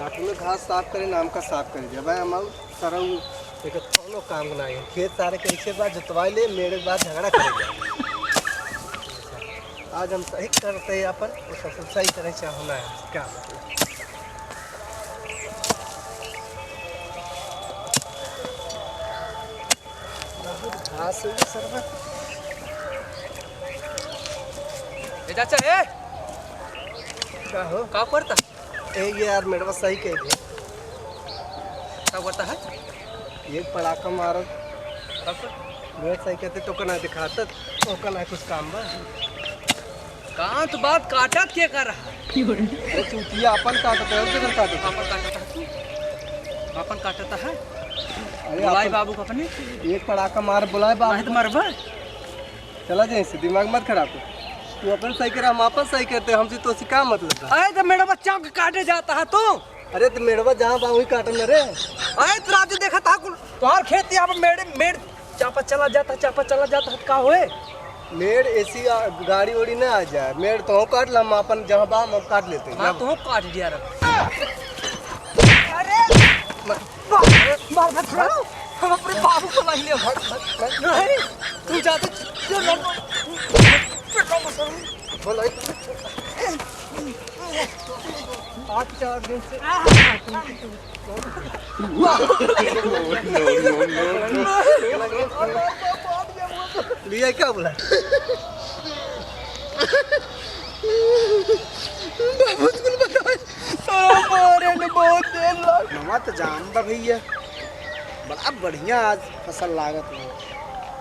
नाटू में घास साफ करे नाम का साफ करे जब हम सरऊ एक कोनो काम नहीं है खेत सारे के एक बाद जुतवाई ले मेरे बाद झगड़ा करेंगे। आज हम सही करते हैं अपन सब सही तरह से होना है क्या घास सरवा चाचा है क्या हो का करता ये यार मेरे पास सही कह दे का करता है एक पड़ाका मारो का कर मेरे सही कहते तो कना दिखाता तो कना कुछ काम बा कहाँ तो बात काटा क्या कर रहा है अरे चूतिया अपन काटते है किधर काटते अपन काटता है तू अपन काटता है अरे बुलाई अपन बाबू को अपने एक पड़ाका मार बुलाए नहीं बाबू तो मरबा चला जाए से दिमाग मत खराब कर तू अपन सही करे हम अपन सही कहते हमसे तो क्या मतलब था अरे तो मेरा बच्चा को काटे जाता है तू अरे तो मेड़वा जहाँ बा वही काटन रे अरे तो राजू देखा था तुम्हार खेत यहाँ पर मेड़ चापा चला जाता है का हुए मेड़ ऐसी गाड़ी उड़ी ना आ जाए मेड़ तो काट ला हम अपन जहाँ बा हम काट लेते हाँ हैं तो काट दिया रे मार मत करो हम अपने बाबू को लाई ले नहीं तू जाते बोलो 8-4 दिन से लिया क्या बोला मत जान बा भैया बड़ा बढ़िया आज फसल लागत है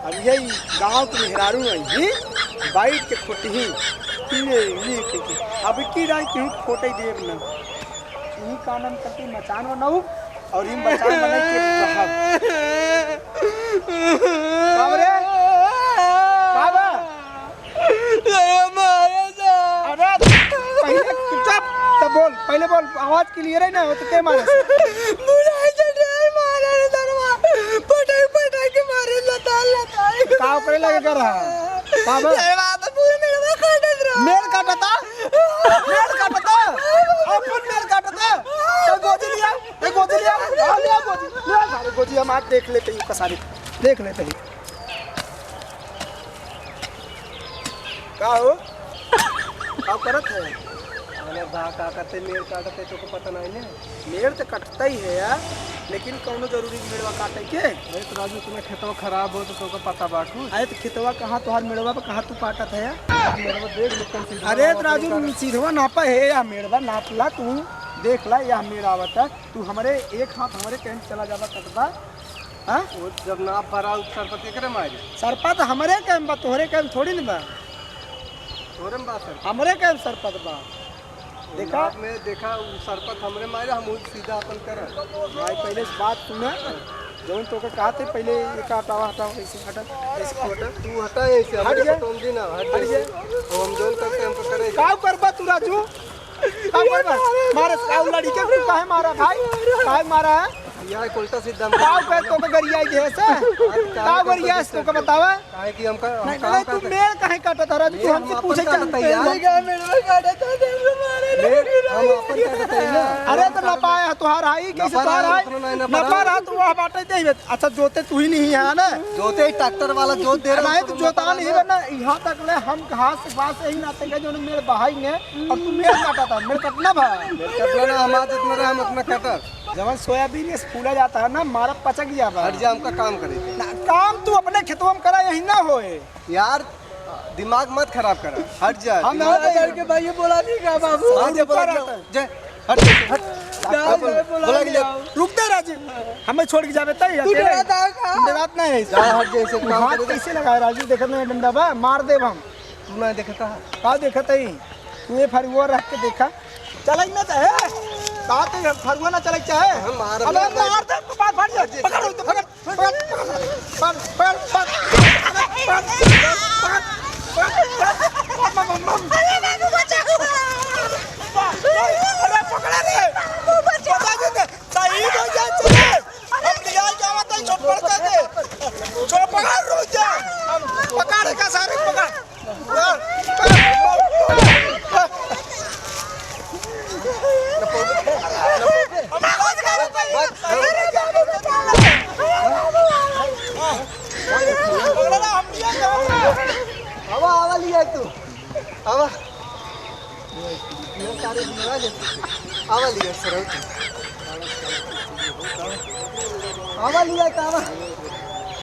अब यही गांव के मेहरारू है बाइट के खोटी अब की राय क्यों खोटे देव न यही कानन करती मचान बनाऊ और इन मचान बने के बाबरे बाबा अरे पहले चुपचाप तब बोल पहले बोल आवाज क्लियर है ना हो तो क्या मारे पटाई के मारे लता काव करे लगे कर रहा बाबा मेल काटता अपन मेल काटता तो गोजी लिया सारे गोजी हम आज देख लेते हैं कसारी देख लेते हैं का हो का करत है अरे का करते मेल काटते तो को पता नहीं है मेल तो कटता ही है यार लेकिन कौनो जरूरी मेड़वा काटे के अरे तो राजू तुम्हें खेतवा खराब हो तो पता बाटू अरे तो खेतवा कहाँ तुहार मेड़वा पे कहाँ तू काटत है मेड़वा देख ले कौन सी अरे तो राजू सीधवा नापा है या मेड़वा नापला तू देख ला या मेरा आवता तू हमारे एक हाथ हमारे कहीं चला जावा कटवा हाँ वो जब नाप भरा सरपत के करे मारे सरपत हमारे कैम बा तोहरे कैम थोड़ी न बा तोहरे में बा सर हमारे कैम सरपत बा देखा में देखा सरपत हमरे मारे हम सीधा अपन कर भाई पहले बात सुना जौन तो का कहते पहले एक हटाओ ऐसे हटा ऐसे हटा तू हटा ऐसे हट गया तुम जी ना हट गया हम जौन करते हमको करे का करबा तू राजू का करबा मारे का लड़ी के तू काहे मारा भाई काहे मारा है यार उल्टा सीधा का पे तो गरिया जे से का गरिया तो का बतावा काहे कि हमका नहीं तू मेल काहे काटत रहा तू हमसे पूछे चलता यार मेल काटत हम अपन काटत है अरे तो ना पाया तुहार आई किस तुहार आई ना पारा तू वहां बाटे दे अच्छा जोते तू ही नहीं है ना जोते ही ट्रैक्टर वाला जोत दे रहा है तू जोता नहीं है ना यहां तक ले हम घास से बात से ही नाते के जो मेल बहाई ने और तू मेल काटा था मेल कटना भा मेल कटना ना हम आज इतना हम अपना काटा जब सोयाबीन से फूला जाता है ना मारा पचक गया हट जा हमका काम करे काम तू अपने खेतों में करा यही ना होए यार दिमाग मत खराब करा हट जा हम के भाई ये बोला नहीं का बाबू जय हट बोला कि रुक जा राजू हमें छोड़ के जावे तई बात नहीं है जा हट जैसे हाथ कैसे लगाए राजू देखत नहीं डंडा बा मार देब हम तू ना देखता का देखत है तू ये फरुआ रख के देखा चल ना चाहे बात है फरुआ ना चले चाहे अबे मार दे बात फट जा पकड़ तो पकड़ अरे पकड़ा रे बचा दे सही हो जा चले हम निकाल जावा तो छोड़ पड़ दे छोड़ पकड़ रुक जा पकड़ का सारे पकड़ लिया तू आवा ये सारे दिनवा जे आवा लिया सर आवा लिया का आवा